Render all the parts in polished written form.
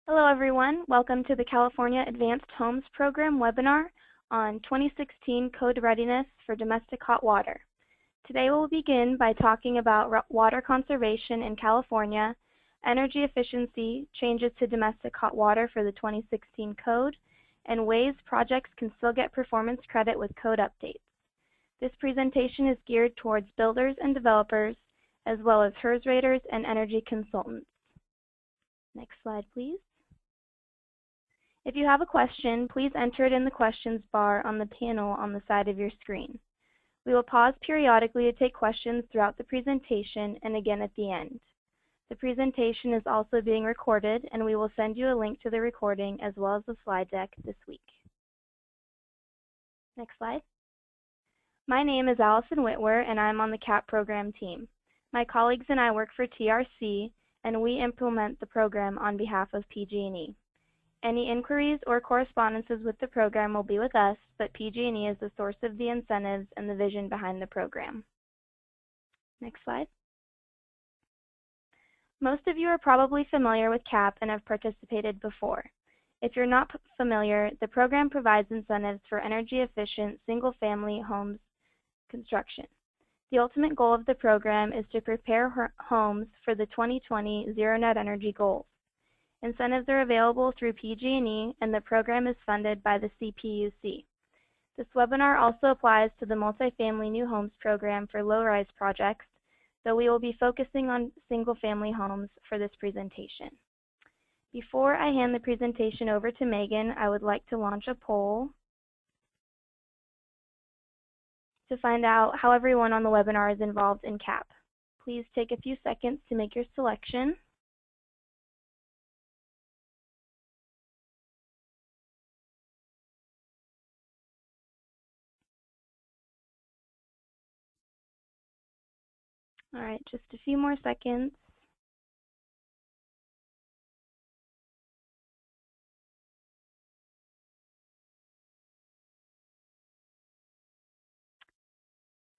Hello everyone, welcome to the California Advanced Homes Program webinar on 2016 Code Readiness for Domestic Hot Water. Today we'll begin by talking about water conservation in California, energy efficiency, changes to domestic hot water for the 2016 code, and ways projects can still get performance credit with code updates. This presentation is geared towards builders and developers, as well as HERS raters and energy consultants. Next slide, please. If you have a question, please enter it in the questions bar on the panel on the side of your screen. We will pause periodically to take questions throughout the presentation and again at the end. The presentation is also being recorded, and we will send you a link to the recording as well as the slide deck this week. Next slide. My name is Allison Whitwer, and I'm on the CAHP program team. My colleagues and I work for TRC, and we implement the program on behalf of PG&E. Any inquiries or correspondences with the program will be with us, but PG&E is the source of the incentives and the vision behind the program. Next slide. Most of you are probably familiar with CAHP and have participated before. If you're not familiar, the program provides incentives for energy-efficient single-family homes construction. The ultimate goal of the program is to prepare homes for the 2020 Zero Net Energy goals. Incentives are available through PG&E, and the program is funded by the CPUC. This webinar also applies to the Multifamily New Homes program for low-rise projects, though we will be focusing on single-family homes for this presentation. Before I hand the presentation over to Megan, I would like to launch a poll to find out how everyone on the webinar is involved in CAHP. Please take a few seconds to make your selection. All right, just a few more seconds.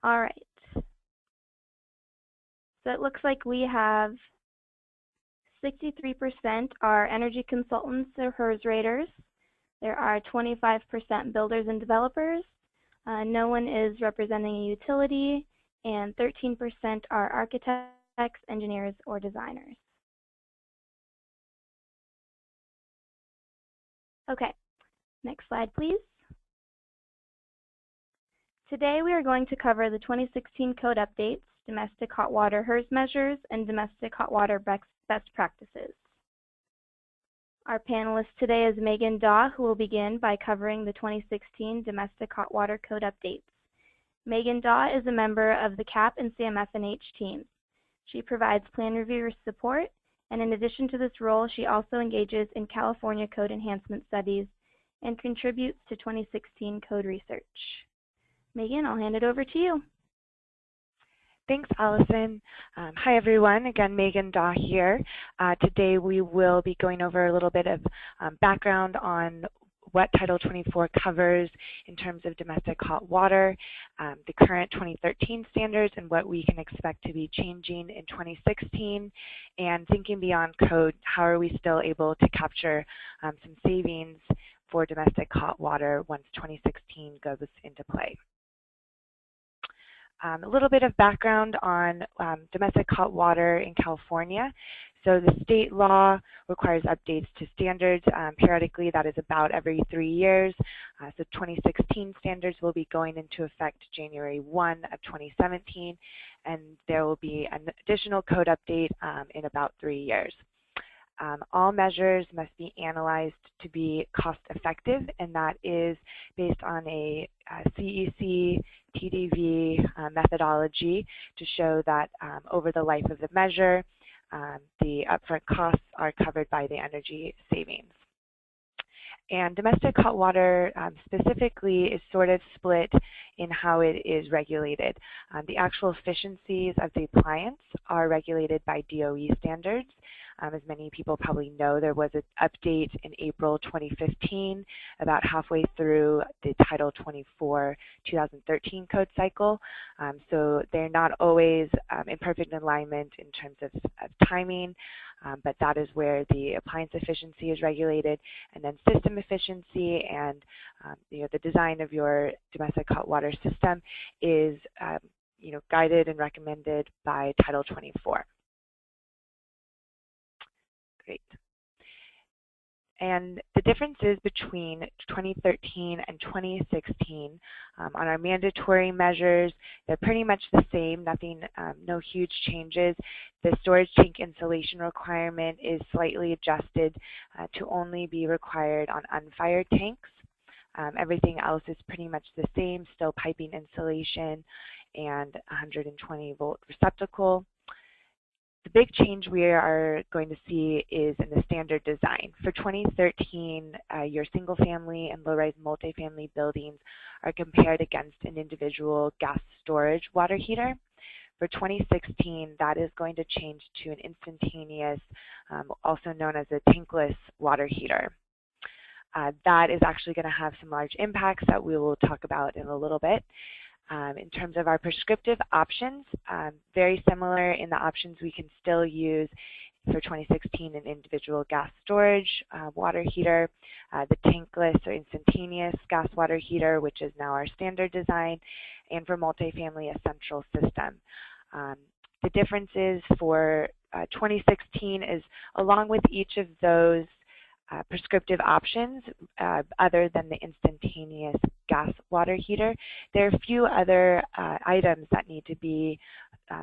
All right. So it looks like we have 63% are energy consultants or HERS raters. There are 25% builders and developers. No one is representing a utility, and 13% are architects, engineers, or designers. Okay, next slide, please. Today we are going to cover the 2016 code updates, domestic hot water HERS measures, and domestic hot water best practices. Our panelist today is Megan Daw, who will begin by covering the 2016 domestic hot water code updates. Megan Daw is a member of the CAHP and CMF&H teams. She provides plan reviewer support, and in addition to this role, she also engages in California code enhancement studies and contributes to 2016 code research. Megan, I'll hand it over to you. Thanks, Allison. Hi, everyone. Again, Megan Daw here. Today we will be going over a little bit of background on what Title 24 covers in terms of domestic hot water, the current 2013 standards, and what we can expect to be changing in 2016, and thinking beyond code, how are we still able to capture some savings for domestic hot water once 2016 goes into play. A little bit of background on domestic hot water in California. So the state law requires updates to standards periodically. That is about every 3 years. So 2016 standards will be going into effect January 1 of 2017, and there will be an additional code update in about 3 years. All measures must be analyzed to be cost effective, and that is based on a CEC TDV methodology to show that over the life of the measure, the upfront costs are covered by the energy savings. And domestic hot water specifically is sort of split in how it is regulated. The actual efficiencies of the appliance are regulated by DOE standards, As many people probably know, there was an update in April 2015, about halfway through the Title 24 2013 code cycle. So they're not always in perfect alignment in terms of timing, but that is where the appliance efficiency is regulated, and then system efficiency and the design of your domestic hot water system is guided and recommended by Title 24. Great. And the differences between 2013 and 2016 on our mandatory measures, they're pretty much the same, no huge changes. The storage tank insulation requirement is slightly adjusted to only be required on unfired tanks. Everything else is pretty much the same, still piping insulation and 120-volt receptacle. The big change we are going to see is in the standard design. For 2013, your single-family and low-rise multifamily buildings are compared against an individual gas storage water heater. For 2016, that is going to change to an instantaneous, also known as a tankless water heater. That is actually going to have some large impacts that we will talk about in a little bit. In terms of our prescriptive options, very similar in the options we can still use for 2016 an individual gas storage water heater, the tankless or instantaneous gas water heater, which is now our standard design, and for multifamily a central system. The differences for 2016 is, along with each of those prescriptive options, other than the instantaneous gas water heater, there are a few other items that need to be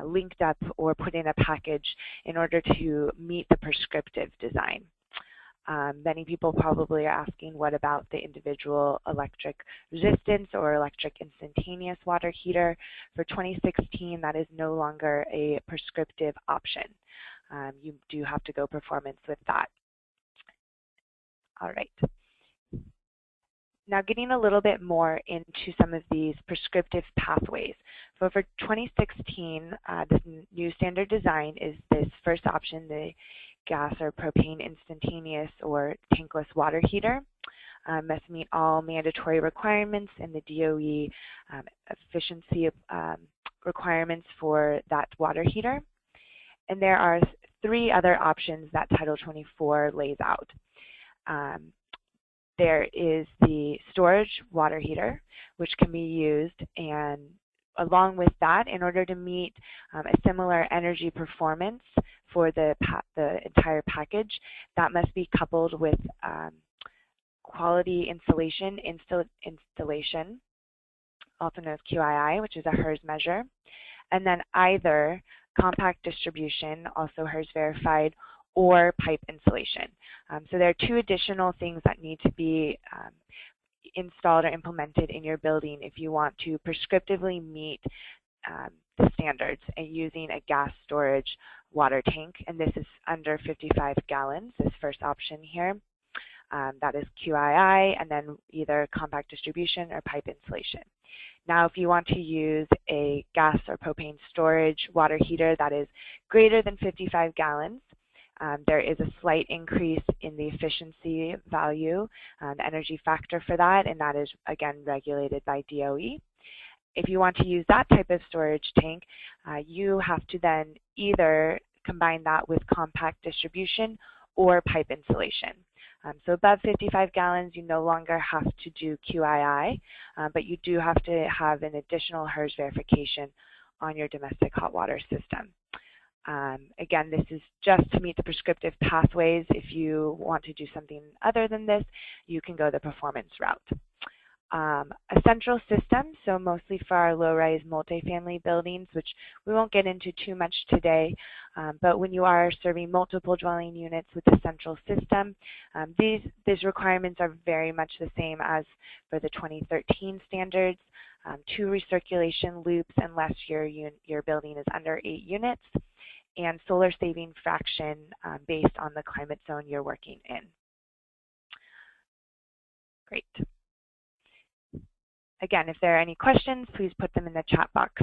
linked up or put in a package in order to meet the prescriptive design. Many people probably are asking, what about the individual electric resistance or electric instantaneous water heater? For 2016, that is no longer a prescriptive option. You do have to go performance with that. All right. Now getting a little bit more into some of these prescriptive pathways. So for 2016, this new standard design is this first option, the gas or propane instantaneous or tankless water heater. Must meet all mandatory requirements in the DOE efficiency requirements for that water heater. And there are three other options that Title 24 lays out. There is the storage water heater, which can be used, and along with that, in order to meet a similar energy performance for the entire package, that must be coupled with quality installation, also known as QII, which is a HERS measure, and then either compact distribution, also HERS verified, or pipe insulation. So there are two additional things that need to be installed or implemented in your building if you want to prescriptively meet the standards using a gas storage water tank, and this is under 55 gallons, this first option here. That is QII, and then either compact distribution or pipe insulation. Now, if you want to use a gas or propane storage water heater that is greater than 55 gallons, there is a slight increase in the efficiency value, the energy factor for that, and that is, again, regulated by DOE. If you want to use that type of storage tank, you have to then either combine that with compact distribution or pipe insulation. So above 55 gallons, you no longer have to do QII, but you do have to have an additional HERS verification on your domestic hot water system. Again, this is just to meet the prescriptive pathways. If you want to do something other than this, you can go the performance route. A central system, so mostly for our low-rise multifamily buildings, which we won't get into too much today, but when you are serving multiple dwelling units with a central system, these requirements are very much the same as for the 2013 standards. 2 recirculation loops unless your building is under 8 units, and solar saving fraction based on the climate zone you're working in. Great. Again, if there are any questions, please put them in the chat box.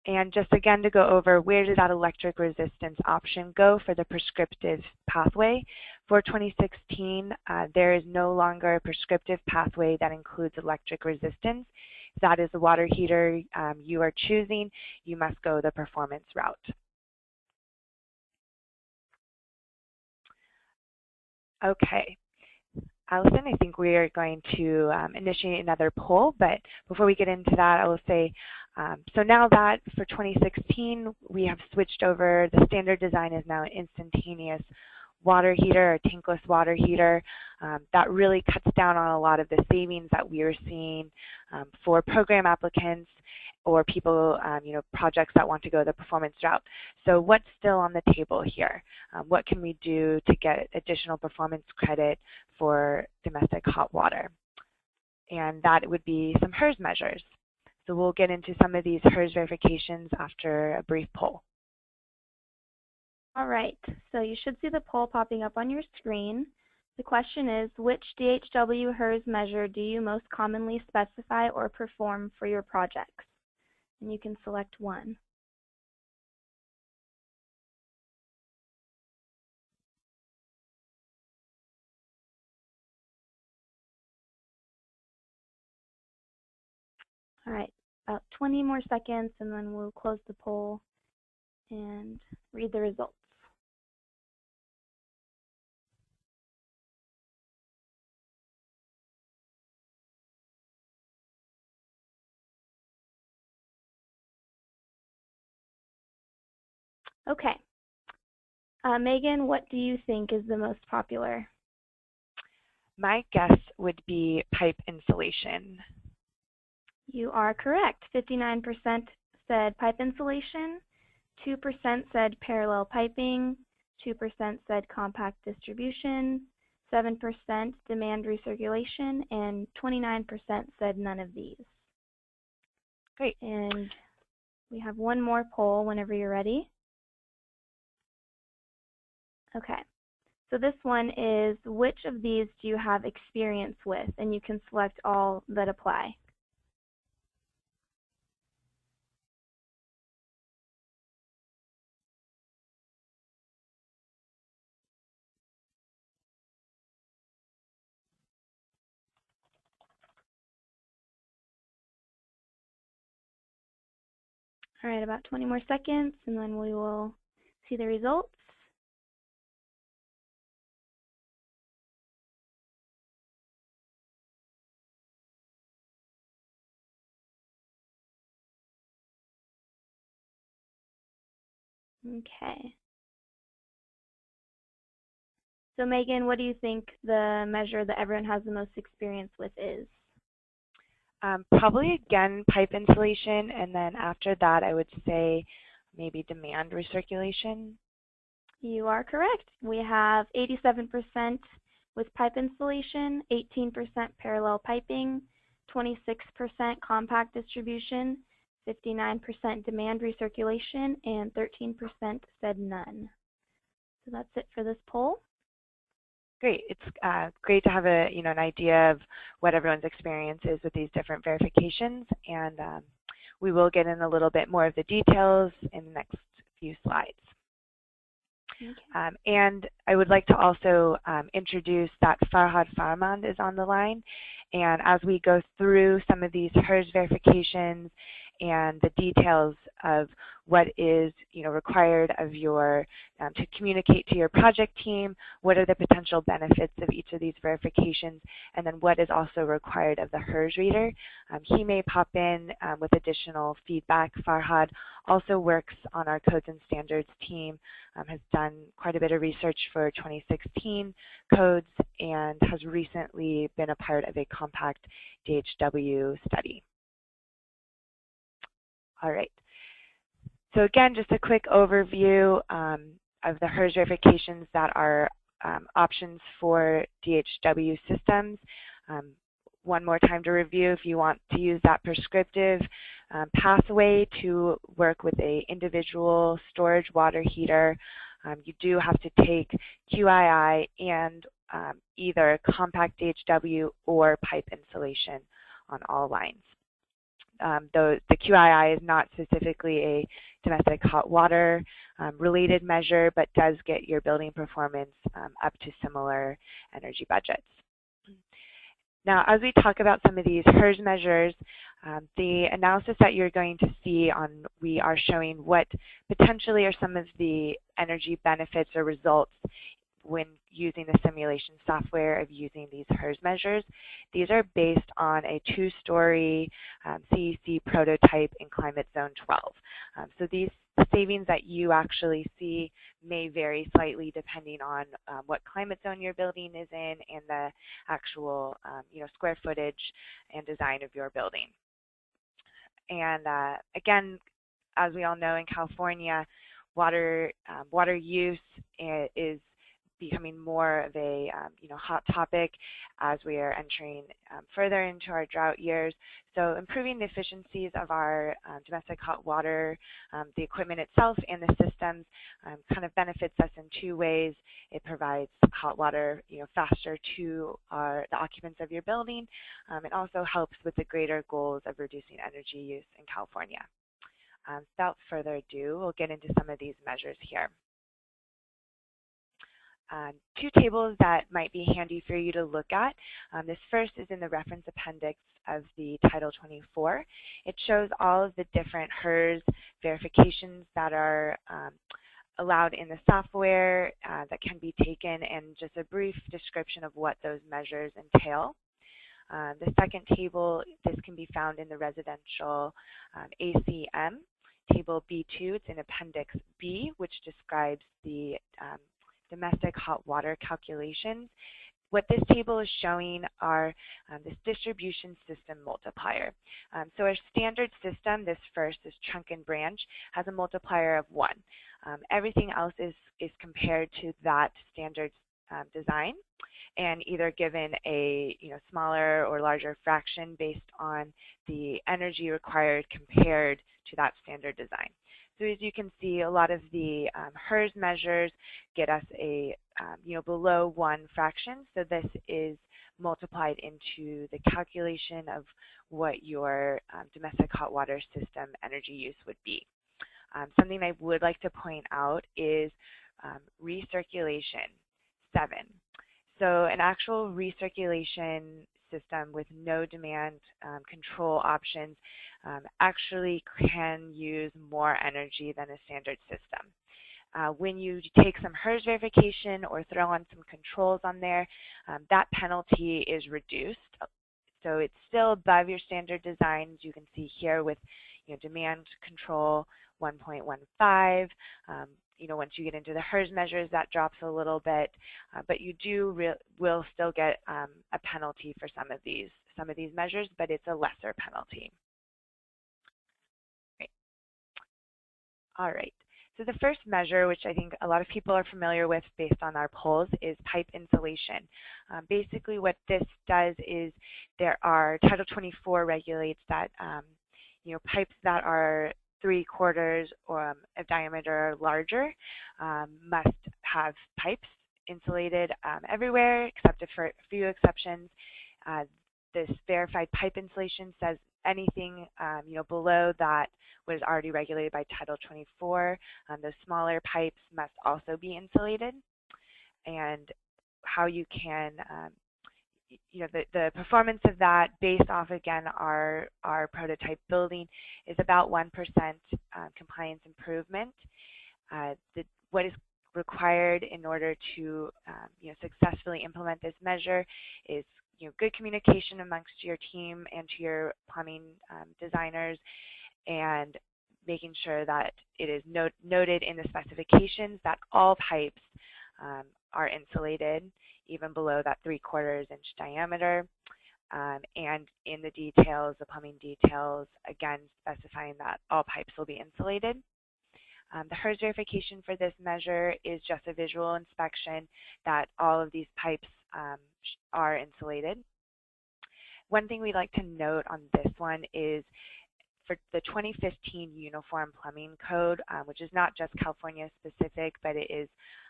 And just again to go over, where did that electric resistance option go for the prescriptive pathway? For 2016, there is no longer a prescriptive pathway that includes electric resistance. If that is the water heater you are choosing, you must go the performance route. Okay. Allison, I think we are going to initiate another poll, but before we get into that, I will say, so now that for 2016, we have switched over, the standard design is now an instantaneous water heater or tankless water heater. That really cuts down on a lot of the savings that we are seeing for program applicants or people, projects that want to go the performance route. So what's still on the table here? What can we do to get additional performance credit for domestic hot water? And that would be some HERS measures. So we'll get into some of these HERS verifications after a brief poll. All right, so you should see the poll popping up on your screen. The question is, which DHW HERS measure do you most commonly specify or perform for your projects? And you can select one. All right, about 20 more seconds and then we'll close the poll and read the results. Okay. Megan, what do you think is the most popular? My guess would be pipe insulation. You are correct. 59% said pipe insulation, 2% said parallel piping, 2% said compact distribution, 7% demand recirculation, and 29% said none of these. Great. And we have one more poll whenever you're ready. Okay, so this one is, which of these do you have experience with? And you can select all that apply. All right, about 20 more seconds, and then we will see the results. Okay. So Megan, what do you think the measure that everyone has the most experience with is? Probably again pipe insulation, and then after that I would say maybe demand recirculation. You are correct. We have 87% with pipe insulation, 18% parallel piping, 26% compact distribution, 59% demand recirculation, and 13% said none. So that's it for this poll. Great. It's great to have an idea of what everyone's experience is with these different verifications, and we will get in a little bit more of the details in the next few slides. Okay. And I would like to also introduce that Farhad Farmand is on the line, and as we go through some of these HERS verifications and the details of what is required of your to communicate to your project team, what are the potential benefits of each of these verifications, and then what is also required of the HERS reader. He may pop in with additional feedback. Farhad also works on our codes and standards team, has done quite a bit of research for 2016 codes, and has recently been a part of a compact DHW study. All right. So again, just a quick overview of the HERS verifications that are options for DHW systems. One more time to review, if you want to use that prescriptive pathway to work with an individual storage water heater, you do have to take QII and either compact DHW or pipe insulation on all lines. though the QII is not specifically a domestic hot water related measure, but does get your building performance up to similar energy budgets. Now, as we talk about some of these HERS measures, the analysis that you're going to see we are showing what potentially are some of the energy benefits or results when using the simulation software of using these HERS measures. These are based on a 2-story CEC prototype in climate zone 12. So these savings that you actually see may vary slightly depending on what climate zone your building is in and the actual square footage and design of your building. And again, as we all know, in California, water use is becoming more of a hot topic as we are entering further into our drought years. So improving the efficiencies of our domestic hot water, the equipment itself and the systems kind of benefits us in 2 ways. It provides hot water faster to the occupants of your building. It also helps with the greater goals of reducing energy use in California. Without further ado, we'll get into some of these measures here. 2 tables that might be handy for you to look at. This first is in the reference appendix of the Title 24. It shows all of the different HERS verifications that are allowed in the software that can be taken, and just a brief description of what those measures entail. The second table, this can be found in the residential ACM, Table B2. It's in Appendix B, which describes the domestic hot water calculations. What this table is showing are this distribution system multiplier. So our standard system, this trunk and branch, has a multiplier of 1. Everything else is compared to that standard design and either given a smaller or larger fraction based on the energy required compared to that standard design. So as you can see, a lot of the HERS measures get us a below 1 fraction. So this is multiplied into the calculation of what your domestic hot water system energy use would be. Something I would like to point out is recirculation 7. So an actual recirculation system with no demand control options actually can use more energy than a standard system. When you take some HERS verification or throw on some controls on there, that penalty is reduced. So it's still above your standard designs. You can see here with demand control 1.15. Once you get into the HERS measures, that drops a little bit, but you will still get a penalty for some of these measures, but it's a lesser penalty. Great. All right. So the first measure, which I think a lot of people are familiar with based on our polls, is pipe insulation. Basically, what this does is there are Title 24 regulates that pipes that are 3/4 of diameter or larger must have pipes insulated everywhere, except for a few exceptions. This verified pipe insulation says anything below that was already regulated by Title 24. The smaller pipes must also be insulated, and how you can the performance of that based off, again, our prototype building is about 1% compliance improvement. What is required in order to successfully implement this measure is good communication amongst your team and to your plumbing designers, and making sure that it is noted in the specifications that all pipes are insulated, even below that 3/4 inch diameter, and in the details, the plumbing details, again specifying that all pipes will be insulated. The HERS verification for this measure is just a visual inspection that all of these pipes are insulated. One thing we'd like to note on this one is for the 2015 Uniform Plumbing Code, which is not just California specific, but it is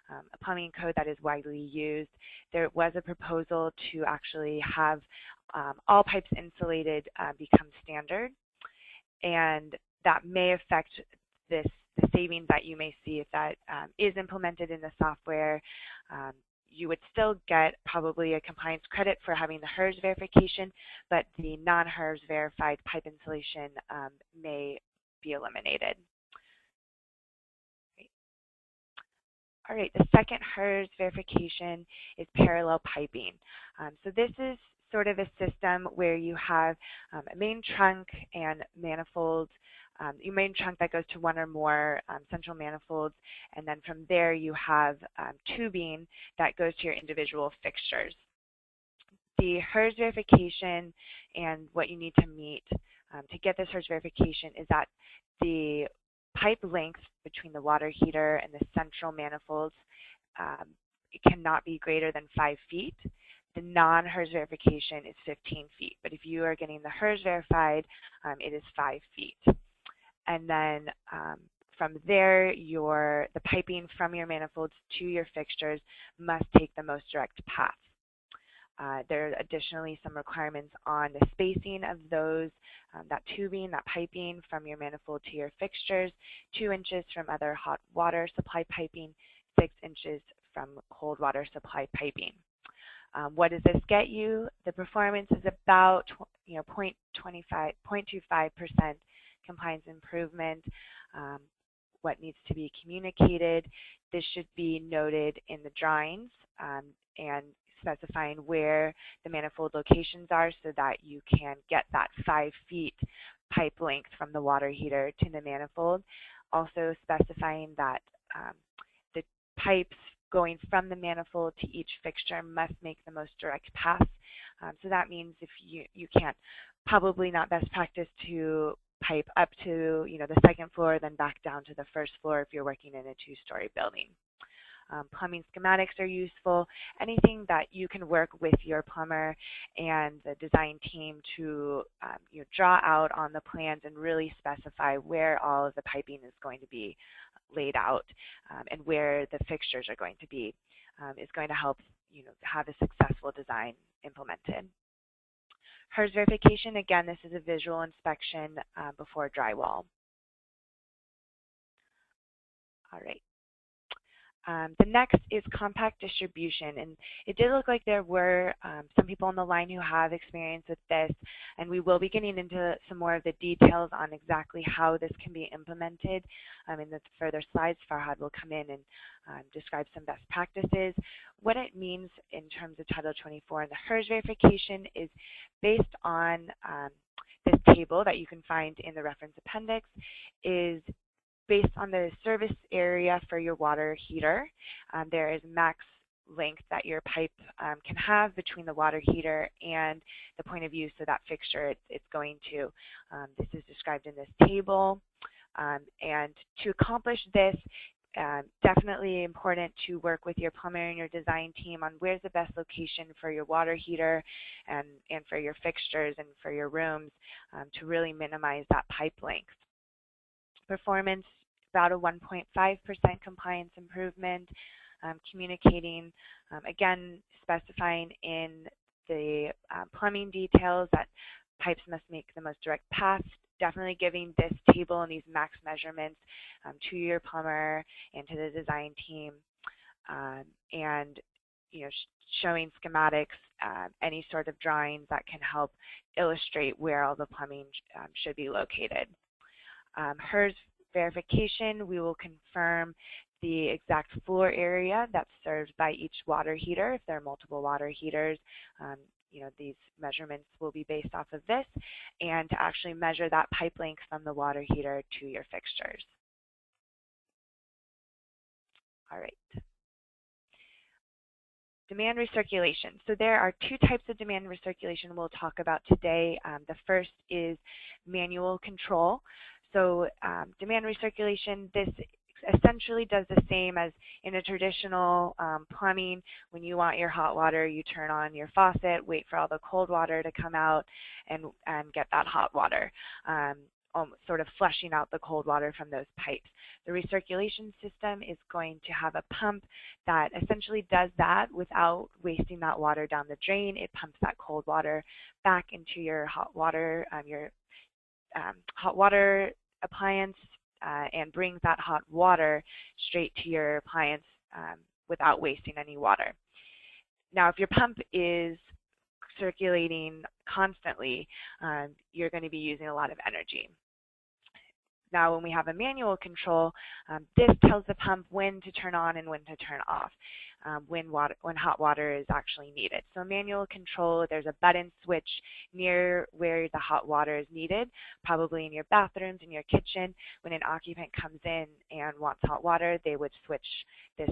a plumbing code that is widely used. There was a proposal to actually have all pipes insulated become standard. and that may affect the savings that you may see if that is implemented in the software. You would still get probably a compliance credit for having the HERS verification, but the non-HERS verified pipe installation may be eliminated. All right, the second HERS verification is parallel piping. So this is sort of a system where you have a main trunk and manifolds, your main trunk that goes to one or more central manifolds, and then from there you have tubing that goes to your individual fixtures. The HERS verification and what you need to meet to get this HERS verification is that the pipe length between the water heater and the central manifolds it cannot be greater than 5 feet. The non-HERS verification is 15 feet, but if you are getting the HERS verified, it is 5 feet. And then from there, the piping from your manifolds to your fixtures must take the most direct path. There are additionally some requirements on the spacing of those, that tubing, that piping from your manifold to your fixtures, 2 inches from other hot water supply piping, 6 inches from cold water supply piping. What does this get you? The performance is about 0.25% compliance improvement. What needs to be communicated? This should be noted in the drawings and specifying where the manifold locations are so that you can get that 5 feet pipe length from the water heater to the manifold. Also specifying that the pipes going from the manifold to each fixture must make the most direct path. So that means if you can't, probably not best practice to pipe up to the second floor, then back down to the first floor if you're working in a 2-story building. Plumbing schematics are useful. Anything that you can work with your plumber and the design team to draw out on the plans and really specify where all of the piping is going to be laid out and where the fixtures are going to be is going to help have a successful design implemented. HERS verification, again, this is a visual inspection before drywall. All right. The next is compact distribution, and it did look like there were some people on the line who have experience with this, and we will be getting into some more of the details on exactly how this can be implemented in the further slides. Farhad will come in and describe some best practices. What it means in terms of Title 24 and the HERS verification is based on this table that you can find in the reference appendix is based on the service area for your water heater. There is max length that your pipe can have between the water heater and the point of use of that fixture it's going to. This is described in this table. And to accomplish this, definitely important to work with your plumber and your design team on where's the best location for your water heater and for your fixtures and for your rooms to really minimize that pipe length. Performance, about a 1.5% compliance improvement. Communicating, again, specifying in the plumbing details that pipes must make the most direct path. Definitely giving this table and these max measurements to your plumber and to the design team, and showing schematics, any sort of drawings that can help illustrate where all the plumbing should be located. HERS verification, we will confirm the exact floor area that's served by each water heater. If there are multiple water heaters, these measurements will be based off of this, and to actually measure that pipe length from the water heater to your fixtures. All right. Demand recirculation. So there are 2 types of demand recirculation we'll talk about today. The first is manual control. So demand recirculation, this essentially does the same as in a traditional plumbing. When you want your hot water, you turn on your faucet, wait for all the cold water to come out, and get that hot water, sort of flushing out the cold water from those pipes. The recirculation system is going to have a pump that essentially does that without wasting that water down the drain. It pumps that cold water back into your hot water, your hot water appliance and brings that hot water straight to your appliance without wasting any water. Now, if your pump is circulating constantly, you're going to be using a lot of energy. Now, when we have a manual control, this tells the pump when to turn on and when to turn off, when hot water is actually needed. So manual control, there's a button switch near where the hot water is needed, probably in your bathrooms, in your kitchen. When an occupant comes in and wants hot water, they would switch this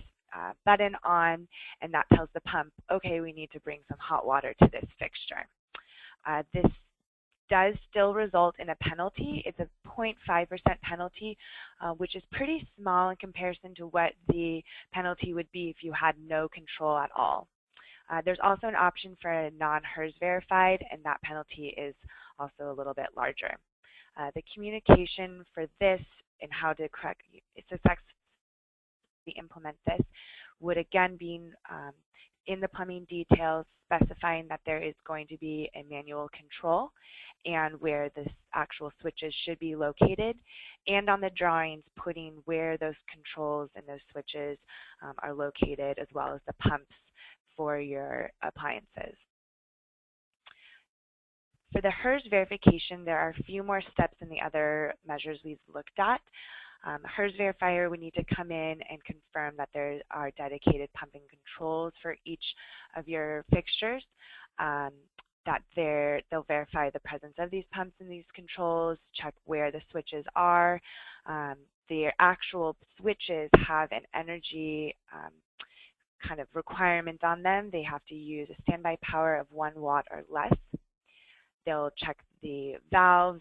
button on, and that tells the pump, okay, we need to bring some hot water to this fixture. This does still result in a penalty. It's a 0.5% penalty, which is pretty small in comparison to what the penalty would be if you had no control at all. There's also an option for a non-HERS verified, and that penalty is also a little bit larger. The communication for this and how to successfully implement this would again be in the plumbing details, specifying that there is going to be a manual control and where the actual switches should be located, and on the drawings putting where those controls and those switches are located, as well as the pumps for your appliances. For the HERS verification, there are a few more steps than the other measures we've looked at. HERS verifier would need to come in and confirm that there are dedicated pumping controls for each of your fixtures, that they'll verify the presence of these pumps and these controls, check where the switches are. The actual switches have an energy kind of requirement on them. They have to use a standby power of 1 watt or less. They'll check the valve.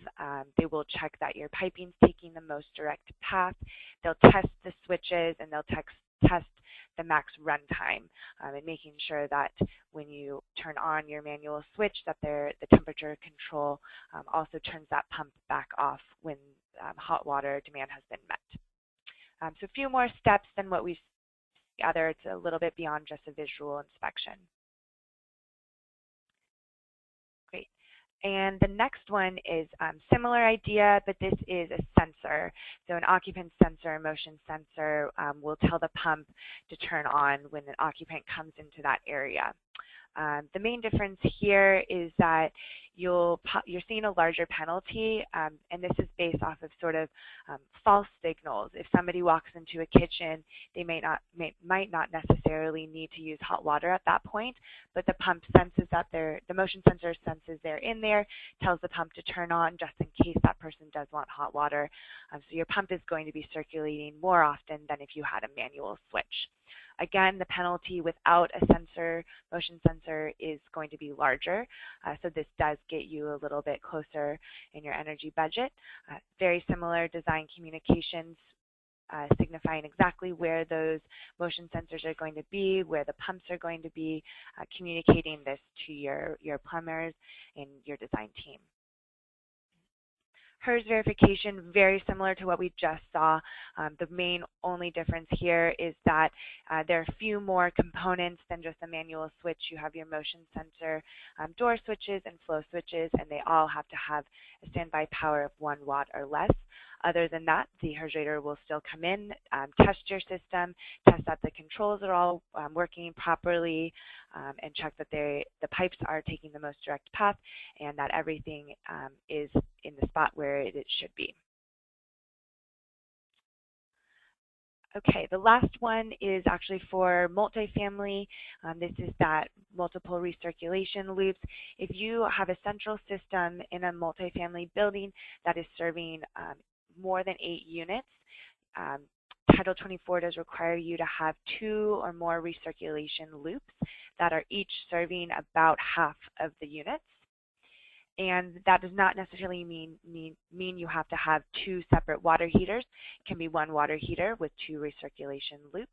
They will check that your piping is taking the most direct path. They'll test the switches, and they'll test the max runtime, and making sure that when you turn on your manual switch, that the temperature control also turns that pump back off when hot water demand has been met. So a few more steps than what we've seen other. It's a little bit beyond just a visual inspection. Great. And the next one is similar idea, but this is a sensor. So an occupant sensor, motion sensor, will tell the pump to turn on when an occupant comes into that area. The main difference here is that you're seeing a larger penalty, and this is based off of sort of false signals. If somebody walks into a kitchen, they might not necessarily need to use hot water at that point, but the pump senses that the motion sensor senses they're in there, tells the pump to turn on just in case that person does want hot water. So your pump is going to be circulating more often than if you had a manual switch. Again, the penalty without a sensor, motion sensor, is going to be larger. So this does get you a little bit closer in your energy budget. Very similar design communications, signifying exactly where those motion sensors are going to be, where the pumps are going to be, communicating this to your plumbers and your design team. HERS verification, very similar to what we just saw. The main only difference here is that there are a few more components than just a manual switch. You have your motion sensor, door switches, and flow switches, and they all have to have a standby power of 1 watt or less. Other than that, the HERS rater will still come in, test your system, test that the controls are all working properly, and check that the pipes are taking the most direct path and that everything is in the spot where it should be. Okay, the last one is actually for multifamily. This is that multiple recirculation loops. If you have a central system in a multifamily building that is serving more than 8 units, Title 24 does require you to have 2 or more recirculation loops that are each serving about half of the units. And that does not necessarily mean you have to have 2 separate water heaters. It can be 1 water heater with 2 recirculation loops.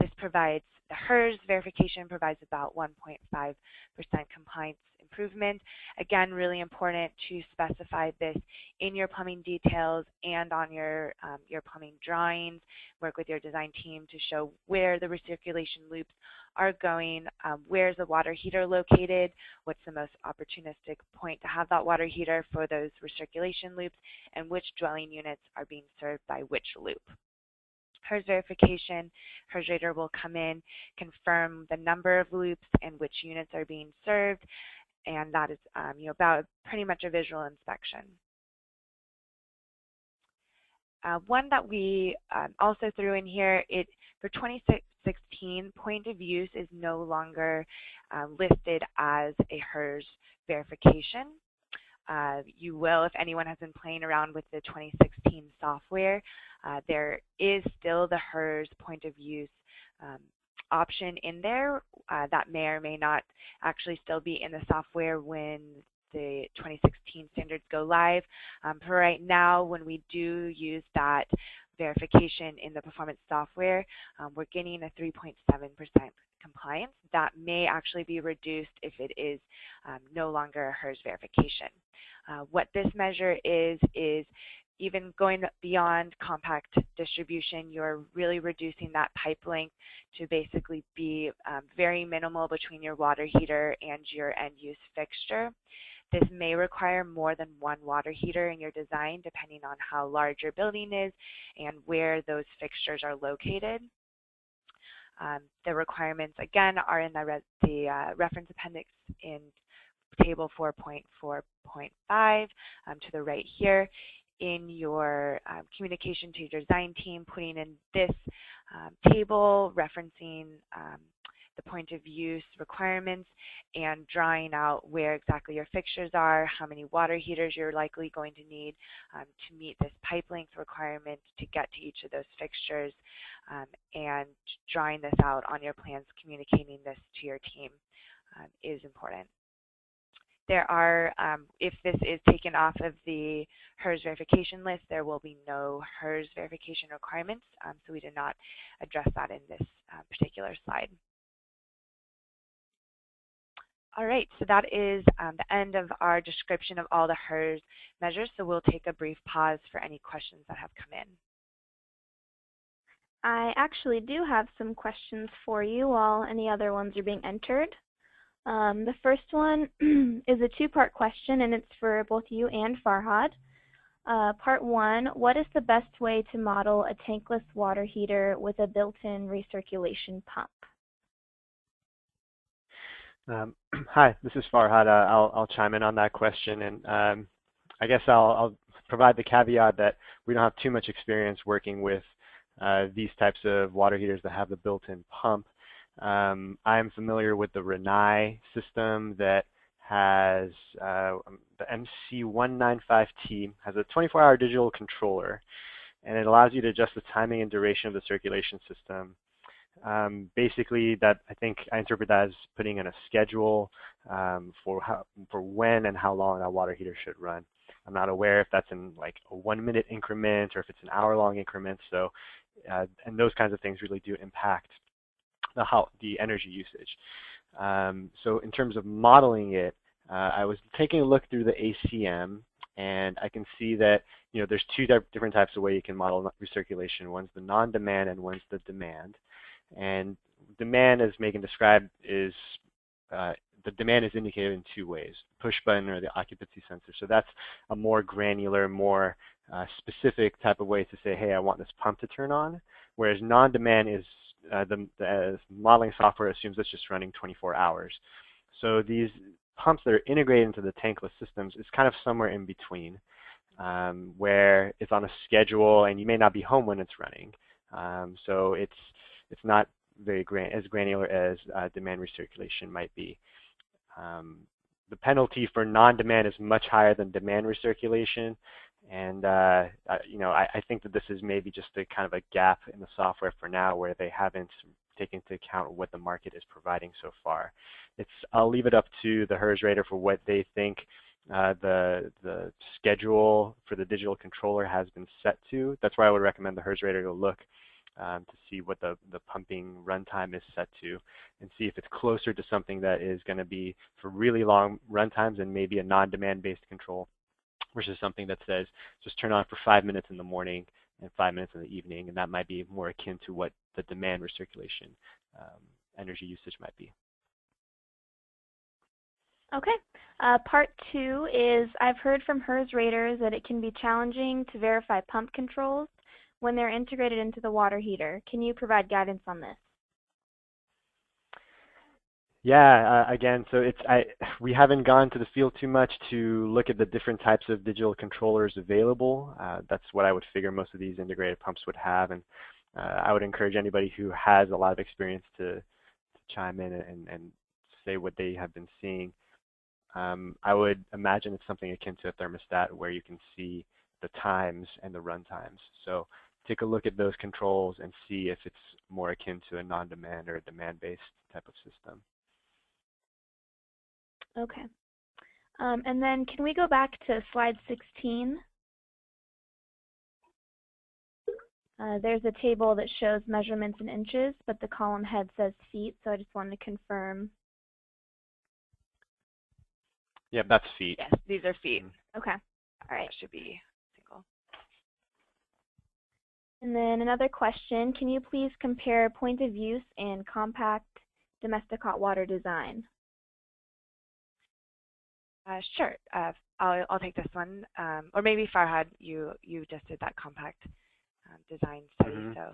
This provides, the HERS verification provides about 1.5% compliance improvement. Again, really important to specify this in your plumbing details and on your plumbing drawings. Work with your design team to show where the recirculation loops are going, where's the water heater located, what's the most opportunistic point to have that water heater for those recirculation loops, and which dwelling units are being served by which loop. HERS verification, HERS rater will come in, confirm the number of loops and which units are being served, and that is about pretty much a visual inspection. One that we also threw in here, for 2016, point of use is no longer listed as a HERS verification. You will, if anyone has been playing around with the 2016 software, there is still the HERS point of use option in there that may or may not actually still be in the software when the 2016 standards go live. For right now, when we do use that verification in the performance software, we're getting a 3.7% compliance. That may actually be reduced if it is no longer a HERS verification. What this measure is even going beyond compact distribution, you're really reducing that pipe length to basically be very minimal between your water heater and your end-use fixture. This may require more than one water heater in your design, depending on how large your building is and where those fixtures are located. The requirements, again, are in the reference appendix in table 4.4.5 to the right here. In your communication to your design team, putting in this table, referencing the point of use requirements and drawing out where exactly your fixtures are, how many water heaters you're likely going to need to meet this pipe length requirement to get to each of those fixtures, and drawing this out on your plans, communicating this to your team is important. There are, if this is taken off of the HERS verification list, there will be no HERS verification requirements, so we did not address that in this particular slide. All right, so that is the end of our description of all the HERS measures, so we'll take a brief pause for any questions that have come in. I actually do have some questions for you while any other ones are being entered. The first one is a two-part question, and it's for both you and Farhad. Part one, what is the best way to model a tankless water heater with a built-in recirculation pump? Hi, this is Farhad. I'll chime in on that question, and I guess I'll provide the caveat that we don't have too much experience working with these types of water heaters that have the built-in pump. I'm familiar with the Readiness system that has the MC195T, has a 24-hour digital controller, and it allows you to adjust the timing and duration of the circulation system. Basically, that I think I interpret that as putting in a schedule for when and how long that water heater should run. I'm not aware if that's in like a 1-minute increment or if it's an hour-long increment. So, and those kinds of things really do impact the energy usage. So in terms of modeling it, I was taking a look through the ACM, and I can see that there's two different types of way you can model recirculation. One's the non-demand and one's the demand. And demand, as Megan described, is the demand is indicated in two ways: push button or the occupancy sensor. So that's a more granular, more specific type of way to say, hey, I want this pump to turn on. Whereas non-demand is the modeling software assumes it's just running 24 hours. So these pumps that are integrated into the tankless systems is kind of somewhere in between, where it's on a schedule and you may not be home when it's running. So it's not very as granular as demand recirculation might be. The penalty for non-demand is much higher than demand recirculation, and I think that this is maybe just a kind of a gap in the software for now, where they haven't taken into account what the market is providing so far. I'll leave it up to the HERS rater for what they think the schedule for the digital controller has been set to. That's where I would recommend the HERS rater to look to see what the pumping runtime is set to, and see if it's closer to something that is going to be for really long runtimes and maybe a non-demand based control versus something that says just turn on for 5 minutes in the morning and 5 minutes in the evening, and that might be more akin to what the demand recirculation energy usage might be. Okay. Part 2 is I've heard from HERS raters that it can be challenging to verify pump controls when they're integrated into the water heater. Can you provide guidance on this? Yeah, again, so we haven't gone to the field too much to look at the different types of digital controllers available. That's what I would figure most of these integrated pumps would have, and I would encourage anybody who has a lot of experience to chime in and say what they have been seeing. I would imagine it's something akin to a thermostat where you can see the times and the run times. So take a look at those controls and see if it's more akin to a non-demand or a demand-based type of system. Okay. And then can we go back to slide 16? There's a table that shows measurements in inches, but the column head says feet, so I just wanted to confirm. Yeah, that's feet. Yes, these are feet. Okay. All right. That should be single. And then another question, can you please compare point of use and compact domestic hot water design? Sure. I'll take this one. Or maybe Farhad, you just did that compact design study, so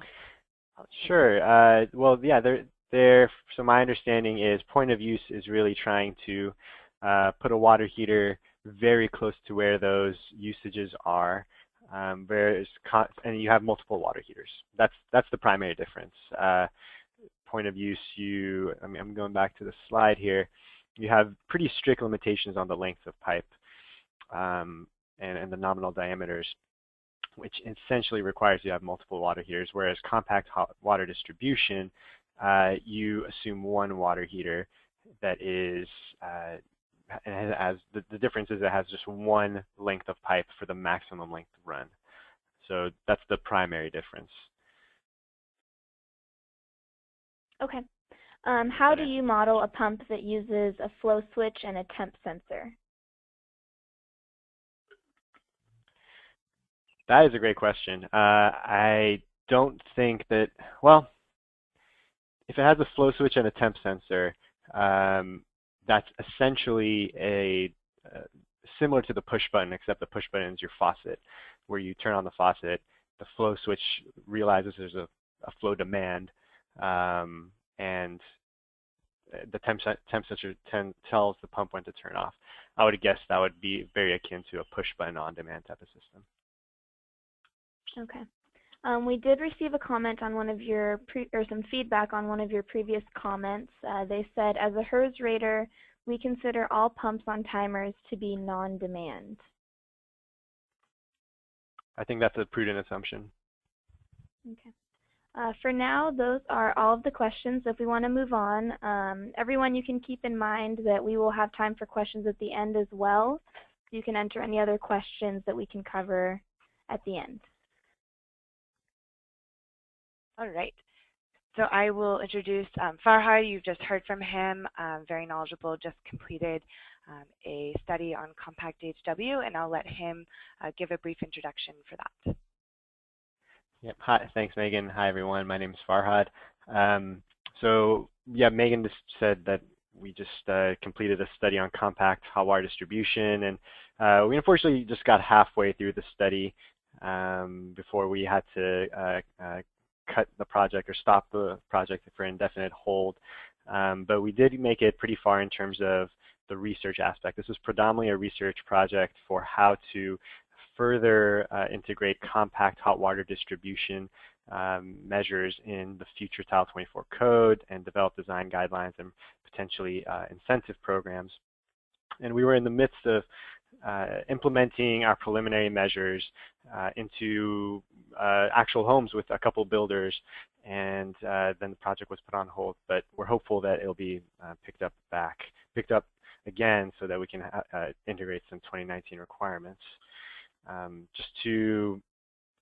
I'll sure. Well, yeah, so my understanding is point of use is really trying to put a water heater very close to where those usages are, and you have multiple water heaters. That's the primary difference. Point of use, I'm going back to the slide here. You have pretty strict limitations on the length of pipe and the nominal diameters, which essentially requires you have multiple water heaters, whereas compact hot water distribution, you assume one water heater that is, the difference is it has just one length of pipe for the maximum length of run. So that's the primary difference. Okay. How do you model a pump that uses a flow switch and a temp sensor? That is a great question. I don't think that, well, if it has a flow switch and a temp sensor, that's essentially similar to the push button, except the push button is your faucet, where you turn on the faucet, the flow switch realizes there's a flow demand, and the temp sensor tells the pump when to turn off. I would guess that would be very akin to a push button on-demand type of system. Okay. We did receive a comment on one of your, or some feedback on one of your previous comments. They said, as a HERS rater, we consider all pumps on timers to be non-demand. I think that's a prudent assumption. Okay. For now, those are all of the questions. If we want to move on, everyone, you can keep in mind that we will have time for questions at the end as well. You can enter any other questions that we can cover at the end. All right. So I will introduce Farhad. You've just heard from him, very knowledgeable, just completed a study on compact DHW, and I'll let him give a brief introduction for that. Yep. Hi, thanks, Megan. Hi, everyone. My name is Farhad. So, yeah, Megan just said that we just completed a study on compact hot water distribution, and we unfortunately just got halfway through the study before we had to cut the project or stop the project for indefinite hold. But we did make it pretty far in terms of the research aspect. This was predominantly a research project for how to further integrate compact hot water distribution measures in the future Title 24 code and develop design guidelines and potentially incentive programs. And we were in the midst of implementing our preliminary measures into actual homes with a couple builders, and then the project was put on hold. But we're hopeful that it'll be picked up again so that we can integrate some 2019 requirements. Just to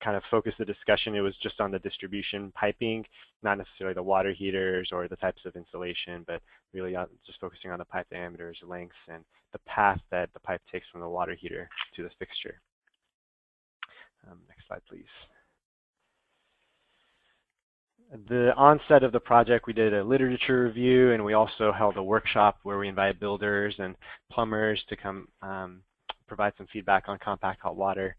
kind of focus the discussion, it was just on the distribution piping, not necessarily the water heaters or the types of insulation, but really just focusing on the pipe diameters, lengths, and the path that the pipe takes from the water heater to the fixture. Next slide, please. At the onset of the project, we did a literature review, and we also held a workshop where we invited builders and plumbers to come provide some feedback on compact hot water.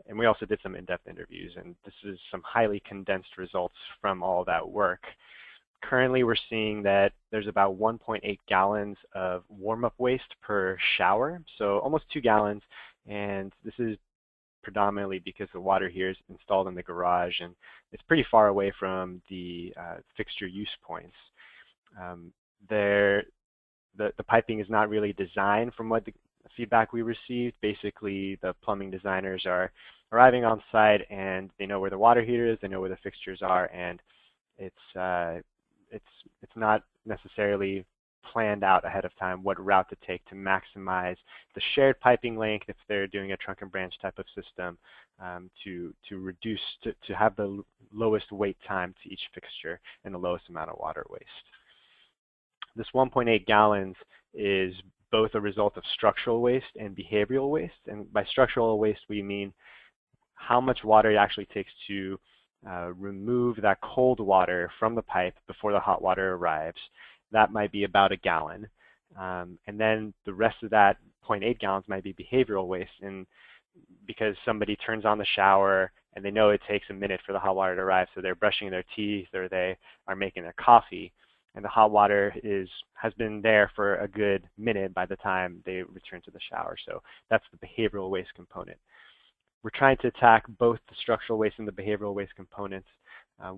And we also did some in-depth interviews, and this is some highly condensed results from all that work. Currently, we're seeing that there's about 1.8 gallons of warm-up waste per shower, so almost 2 gallons, and this is predominantly because the water here is installed in the garage, and it's pretty far away from the fixture use points. The piping is not really designed from what the feedback we received. Basically, the plumbing designers are arriving on site and they know where the water heater is, they know where the fixtures are, and it's not necessarily planned out ahead of time what route to take to maximize the shared piping length if they're doing a trunk and branch type of system, to reduce, to have the lowest wait time to each fixture and the lowest amount of water waste. This 1.8 gallons is both a result of structural waste and behavioral waste. And by structural waste, we mean how much water it actually takes to remove that cold water from the pipe before the hot water arrives. That might be about 1 gallon. And then the rest of that 0.8 gallons might be behavioral waste. And because somebody turns on the shower and they know it takes a minute for the hot water to arrive, so they're brushing their teeth or they are making their coffee, and the hot water has been there for a good minute by the time they return to the shower. So that's the behavioral waste component. We're trying to attack both the structural waste and the behavioral waste components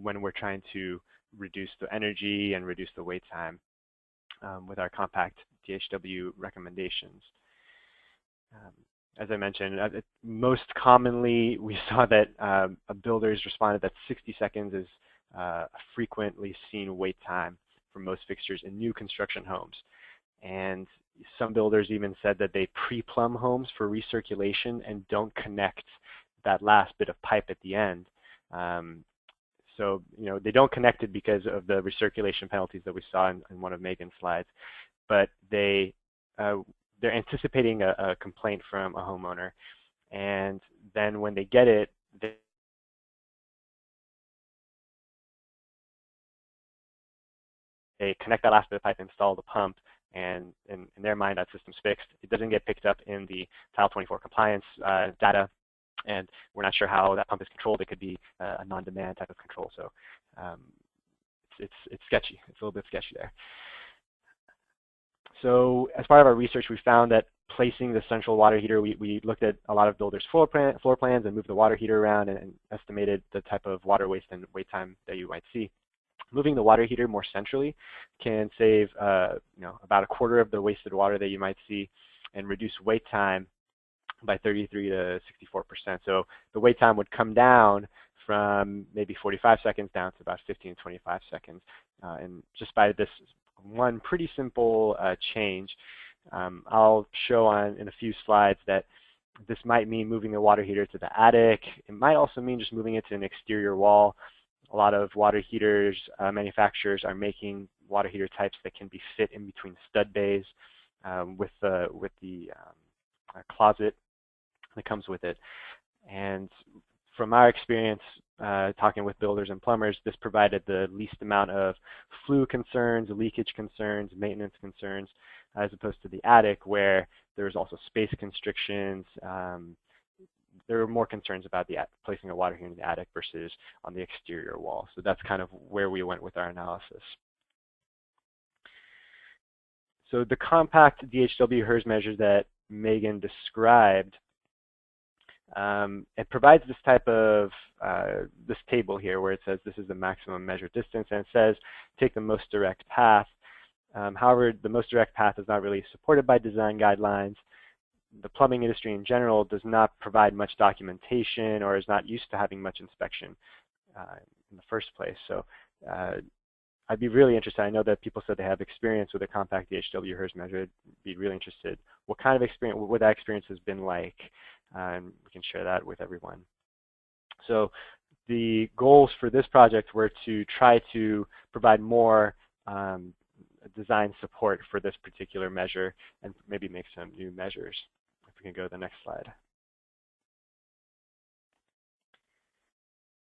when we're trying to reduce the energy and reduce the wait time with our compact DHW recommendations. As I mentioned, most commonly we saw that builders responded that 60 seconds is a frequently seen wait time for most fixtures in new construction homes. And some builders even said that they pre-plumb homes for recirculation and don't connect that last bit of pipe at the end. So, they don't connect it because of the recirculation penalties that we saw in one of Megan's slides, but they're anticipating a complaint from a homeowner. And then when they get it, they connect that last bit of pipe, install the pump, and in their mind, that system's fixed. It doesn't get picked up in the Title 24 compliance data, and we're not sure how that pump is controlled. It could be a non-demand type of control. So it's sketchy. It's a little bit sketchy there. So as part of our research, we found that placing the central water heater, we looked at a lot of builders' floor plans and moved the water heater around and estimated the type of water waste and wait time that you might see. Moving the water heater more centrally can save about 1/4 of the wasted water that you might see and reduce wait time by 33 to 64%. So the wait time would come down from maybe 45 seconds down to about 15 to 25 seconds. And just by this one pretty simple change, I'll show in a few slides that this might mean moving the water heater to the attic. It might also mean just moving it to an exterior wall. A lot of water heaters manufacturers are making water heater types that can be fit in between stud bays with the closet that comes with it. And from our experience talking with builders and plumbers, this provided the least amount of flue concerns, leakage concerns, maintenance concerns, as opposed to the attic where there's also space constrictions. There are more concerns about placing a water heater in the attic versus on the exterior wall. So that's kind of where we went with our analysis. So the compact DHW HERS measure that Megan described, it provides this type of, this table here where it says this is the maximum measured distance, and it says take the most direct path. However, the most direct path is not really supported by design guidelines. The plumbing industry in general does not provide much documentation or is not used to having much inspection in the first place. So I'd be really interested. I know that people said they have experience with a compact DHW HERS measure. I'd be really interested what kind of experience, what that experience has been like, and we can share that with everyone. So the goals for this project were to try to provide more design support for this particular measure and maybe make some new measures. If we can go to the next slide.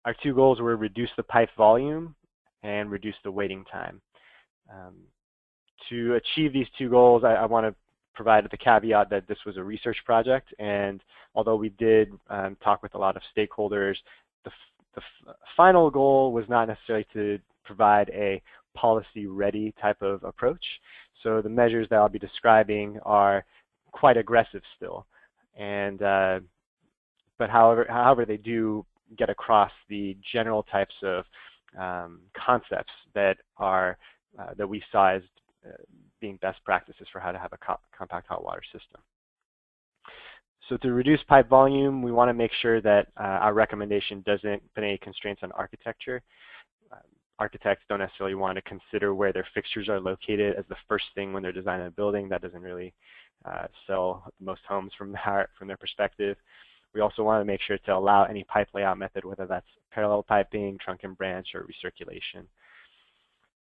Our two goals were reduce the pipe volume and reduce the waiting time. To achieve these two goals, I want to provide the caveat that this was a research project, and although we did talk with a lot of stakeholders, the final goal was not necessarily to provide a policy-ready type of approach. So the measures that I'll be describing are quite aggressive still, and but however they do get across the general types of concepts that are that we saw as being best practices for how to have a compact hot water system. So to reduce pipe volume, we want to make sure that our recommendation doesn't put any constraints on architecture. Architects don't necessarily want to consider where their fixtures are located as the first thing when they're designing a building. That doesn't really sell most homes from their perspective. We also want to make sure to allow any pipe layout method, whether that's parallel piping, trunk and branch, or recirculation.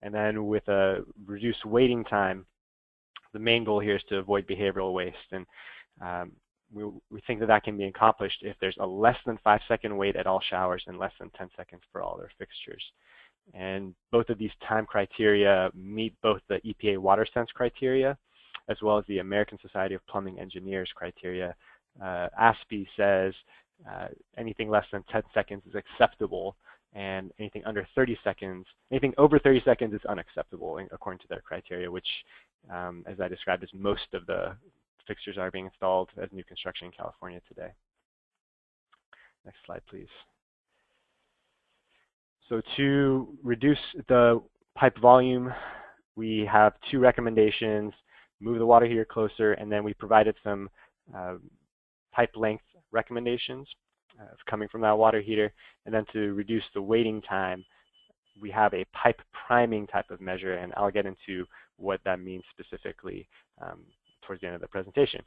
And then with a reduced waiting time, the main goal here is to avoid behavioral waste. And we think that that can be accomplished if there's a less than 5-second wait at all showers and less than 10 seconds for all their fixtures. And both of these time criteria meet both the EPA WaterSense criteria as well as the American Society of Plumbing Engineers criteria. ASPE says anything less than 10 seconds is acceptable, and anything under 30 seconds, anything over 30 seconds is unacceptable according to their criteria, which, as I described, is most of the fixtures are being installed as new construction in California today. Next slide, please. So to reduce the pipe volume, we have two recommendations: move the water heater closer, and then we provided some pipe length recommendations coming from that water heater. And then to reduce the waiting time, we have a pipe priming type of measure, and I'll get into what that means specifically towards the end of the presentation.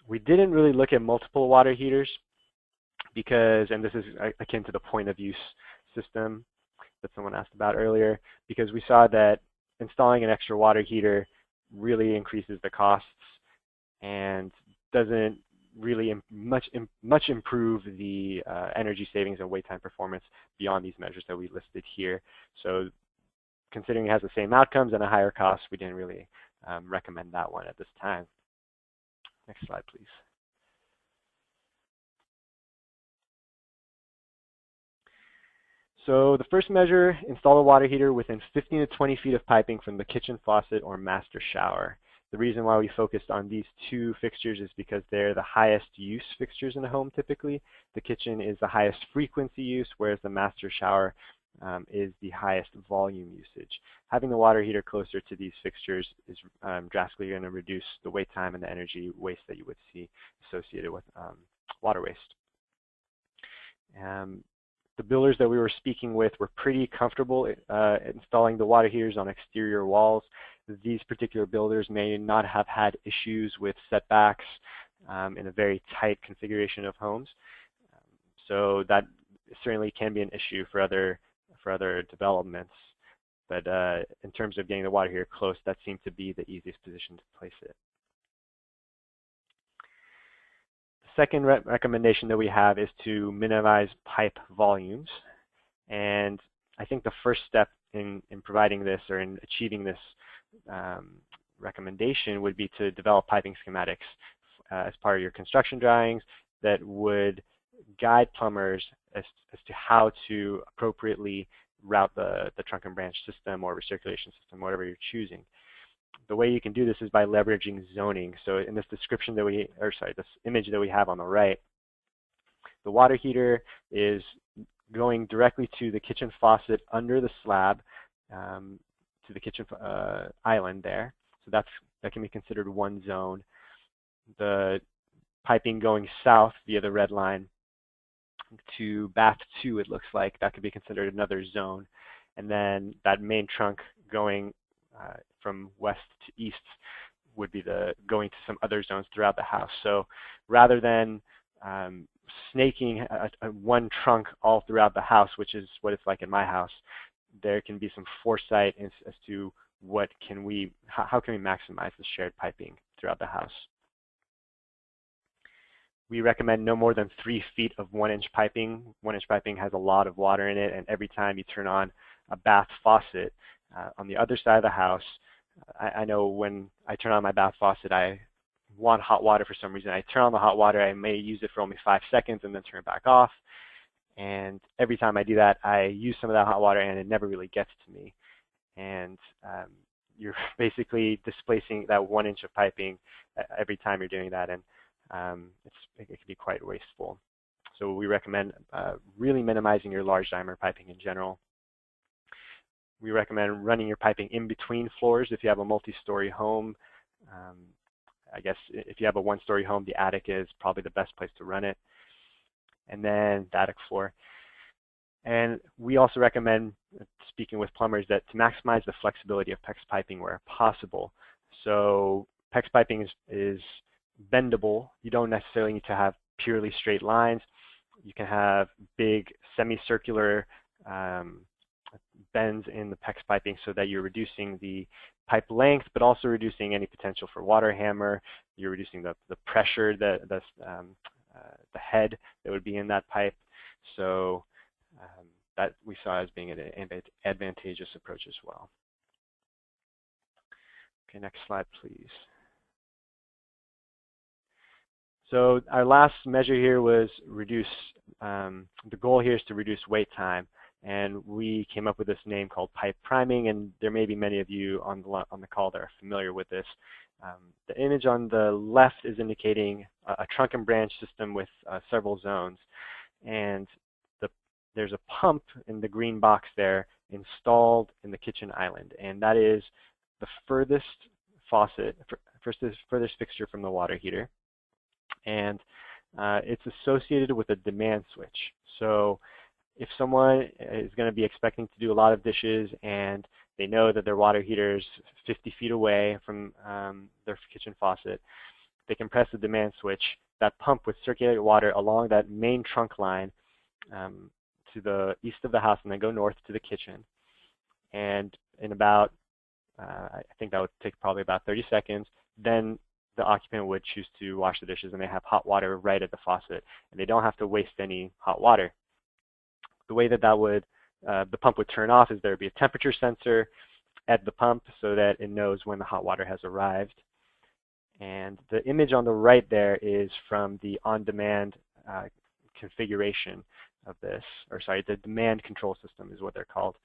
We didn't really look at multiple water heaters because, and this is akin to the point of use system that someone asked about earlier, because we saw that installing an extra water heater really increases the costs and doesn't really much improve the energy savings and wait time performance beyond these measures that we listed here. So considering it has the same outcomes and a higher cost, we didn't really recommend that one at this time. Next slide, please. So the first measure, install a water heater within 15 to 20 feet of piping from the kitchen faucet or master shower. The reason why we focused on these two fixtures is because they're the highest use fixtures in a home typically. The kitchen is the highest frequency use, whereas the master shower is the highest volume usage. Having the water heater closer to these fixtures is drastically going to reduce the wait time and the energy waste that you would see associated with water waste. The builders that we were speaking with were pretty comfortable installing the water heaters on exterior walls. These particular builders may not have had issues with setbacks in a very tight configuration of homes. So that certainly can be an issue for other developments. But in terms of getting the water heater close, that seemed to be the easiest position to place it. Second recommendation that we have is to minimize pipe volumes. And I think the first step in providing this or in achieving this recommendation would be to develop piping schematics as part of your construction drawings that would guide plumbers as to how to appropriately route the trunk and branch system or recirculation system, whatever you're choosing. The way you can do this is by leveraging zoning. So in this description that this image that we have on the right, the water heater is going directly to the kitchen faucet under the slab to the kitchen island there. So that can be considered one zone. The piping going south via the red line to bath 2, it looks like, that could be considered another zone. And then that main trunk going from west to east would be going to some other zones throughout the house. So rather than snaking one trunk all throughout the house, which is what it's like in my house, there can be some foresight as to how can we maximize the shared piping throughout the house. We recommend no more than 3 feet of 1-inch piping. 1-inch piping has a lot of water in it, and every time you turn on a bath faucet on the other side of the house, I know when I turn on my bath faucet, I want hot water for some reason. I turn on the hot water, I may use it for only 5 seconds and then turn it back off. And every time I do that, I use some of that hot water and it never really gets to me. And you're basically displacing that 1 inch of piping every time you're doing that, and it can be quite wasteful. So we recommend really minimizing your large diameter piping in general. We recommend running your piping in between floors if you have a multi-story home. I guess if you have a 1-story home, the attic is probably the best place to run it, and then the attic floor. And we also recommend, speaking with plumbers, that to maximize the flexibility of PEX piping where possible. So PEX piping is bendable. You don't necessarily need to have purely straight lines. You can have big semicircular bends in the PEX piping so that you're reducing the pipe length, but also reducing any potential for water hammer. You're reducing the pressure, the head that would be in that pipe. So that we saw as being an advantageous approach as well. Okay, next slide, please. So our last measure here was reduce, the goal here is to reduce wait time. And we came up with this name called pipe priming, and there may be many of you on the call that are familiar with this. The image on the left is indicating a trunk and branch system with several zones. And there's a pump in the green box there installed in the kitchen island. And that is the furthest faucet, furthest fixture from the water heater. And it's associated with a demand switch. So if someone is going to be expecting to do a lot of dishes and they know that their water heater is 50 feet away from their kitchen faucet, they can press the demand switch. That pump would circulate water along that main trunk line to the east of the house and then go north to the kitchen. And in about, I think that would take probably about 30 seconds, then the occupant would choose to wash the dishes and they have hot water right at the faucet and they don't have to waste any hot water. The way that the pump would turn off is there would be a temperature sensor at the pump so that it knows when the hot water has arrived. And the image on the right there is from the on-demand configuration of this, or sorry, the demand control system is what they're called.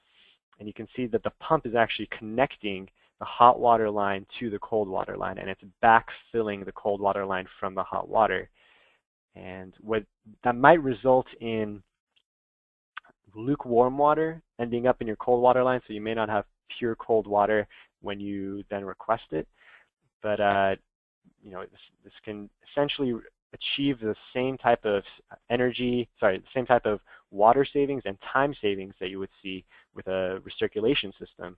And you can see that the pump is actually connecting the hot water line to the cold water line, and it's backfilling the cold water line from the hot water. And what that might result in lukewarm water ending up in your cold water line, so you may not have pure cold water when you then request it. But you know, this can essentially achieve the same type of the same type of water savings and time savings that you would see with a recirculation system,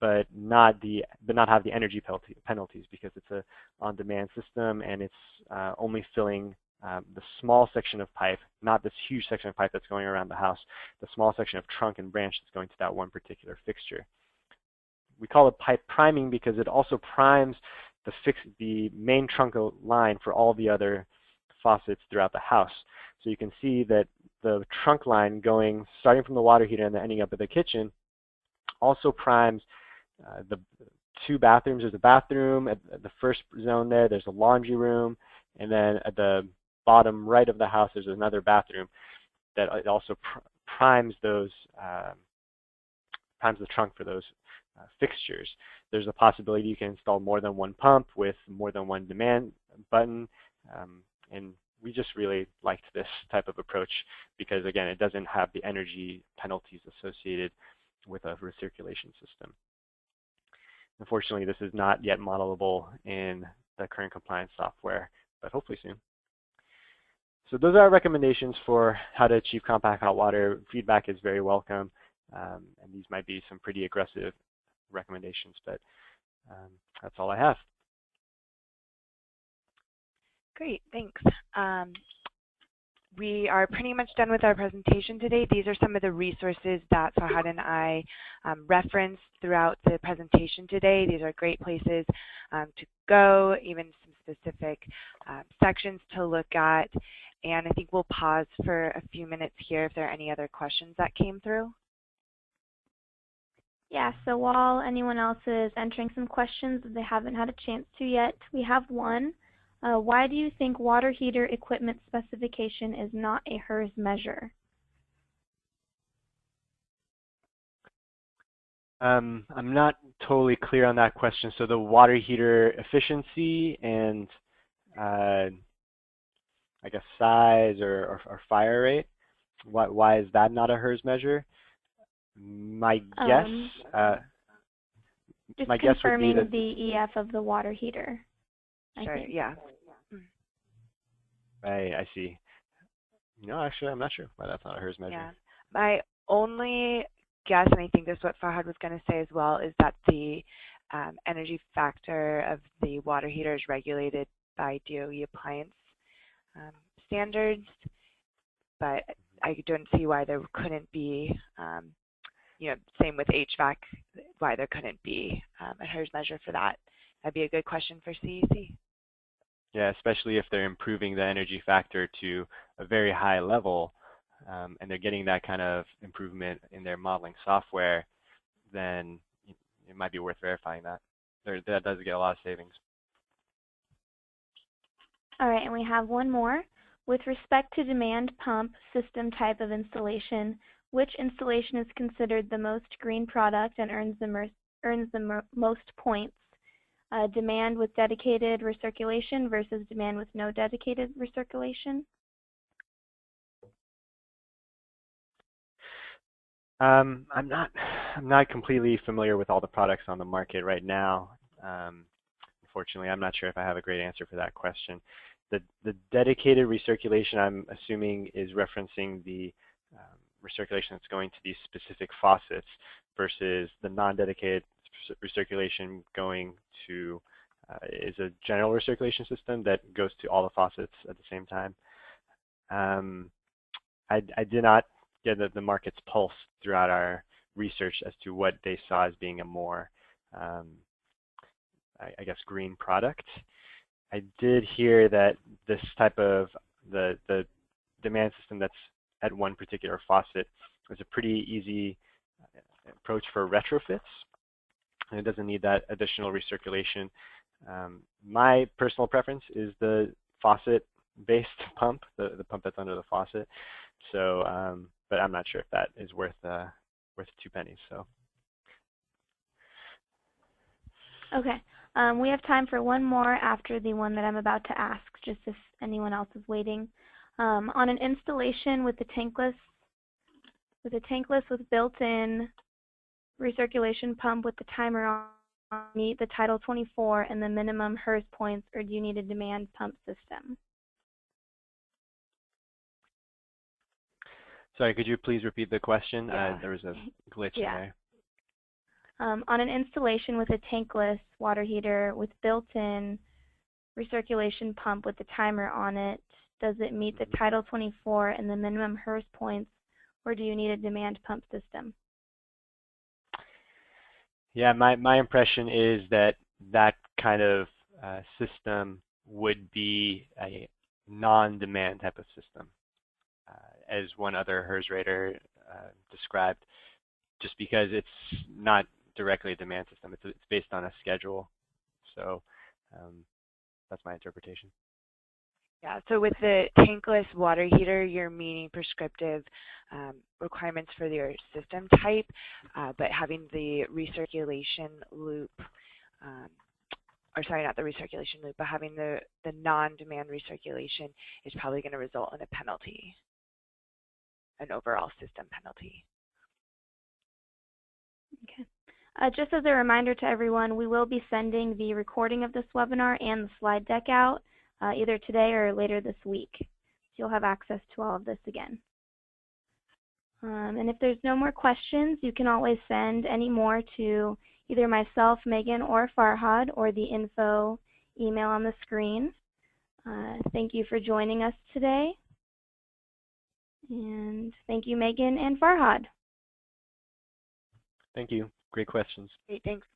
but not have the energy penalties because it's a on-demand system and it's only filling the small section of pipe, not this huge section of pipe that's going around the house, the small section of trunk and branch that's going to that one particular fixture. We call it pipe priming because it also primes the main trunk line for all the other faucets throughout the house. So you can see that the trunk line starting from the water heater and then ending up at the kitchen also primes the 2 bathrooms. There's a bathroom at the first zone there, there's a laundry room, and then at the bottom right of the house there's another bathroom that it also primes the trunk for those fixtures. There's a possibility you can install more than one pump with more than one demand button, and we just really liked this type of approach because, again, it doesn't have the energy penalties associated with a recirculation system. Unfortunately, this is not yet modelable in the current compliance software, but hopefully soon. So those are our recommendations for how to achieve compact hot water. Feedback is very welcome, and these might be some pretty aggressive recommendations, but that's all I have. Great, thanks. we are pretty much done with our presentation today. These are some of the resources that Farhad and I referenced throughout the presentation today. These are great places to go, even some specific sections to look at. And I think we'll pause for a few minutes here if there are any other questions that came through. Yeah, so while anyone else is entering some questions that they haven't had a chance to yet, we have one. Why do you think water heater equipment specification is not a HERS measure? I'm not totally clear on that question. So the water heater efficiency and I guess size or fire rate, why is that not a HERS measure? My guess, just my guess would be confirming that the EF of the water heater. Sure, yeah. I see. No, actually, I'm not sure why that's not a HERS measure. Yeah. My only guess, and I think this is what Farhad was going to say as well, is that the energy factor of the water heater is regulated by DOE appliance standards, but I don't see why there couldn't be, same with HVAC, why there couldn't be a HERS measure for that. That'd be a good question for CEC. Yeah, especially if they're improving the energy factor to a very high level, and they're getting that kind of improvement in their modeling software, then it might be worth verifying that. That does get a lot of savings. All right, and we have one more. With respect to demand pump system type of installation, which installation is considered the most green product and earns the most points? Demand with dedicated recirculation versus demand with no dedicated recirculation? I'm not completely familiar with all the products on the market right now. Unfortunately, I'm not sure if I have a great answer for that question. The dedicated recirculation, I'm assuming, is referencing the recirculation that's going to these specific faucets versus the non-dedicated recirculation going to is a general recirculation system that goes to all the faucets at the same time. I did not get the market's pulse throughout our research as to what they saw as being a more, I guess, green product. I did hear that this type of the demand system that's at one particular faucet is a pretty easy approach for retrofits, and it doesn't need that additional recirculation. My personal preference is the faucet-based pump, the pump that's under the faucet. So, but I'm not sure if that is worth 2 pennies. So. Okay. We have time for one more after the one that I'm about to ask, just if anyone else is waiting. On an installation with the tankless with built-in recirculation pump with the timer on, meet the Title 24 and the minimum HERS points, or do you need a demand pump system? Sorry, could you please repeat the question? Yeah. There was a glitch in there. On an installation with a tankless water heater with built-in recirculation pump with the timer on it, does it meet the Title 24 and the minimum HERS points, or do you need a demand pump system? Yeah, my impression is that that kind of system would be a non-demand type of system, as one other HERS rater described, just because it's not directly a demand system. It's based on a schedule. So that's my interpretation. Yeah, so with the tankless water heater, you're meeting prescriptive requirements for your system type, but having the recirculation loop, or sorry, not the recirculation loop, but having the non-demand recirculation is probably going to result in a penalty, an overall system penalty. Okay. Just as a reminder to everyone, we will be sending the recording of this webinar and the slide deck out either today or later this week. So you'll have access to all of this again. And if there's no more questions, you can always send any more to either myself, Megan, or Farhad, or the info email on the screen. Thank you for joining us today. And thank you, Megan and Farhad. Thank you. Great questions. Great, thanks.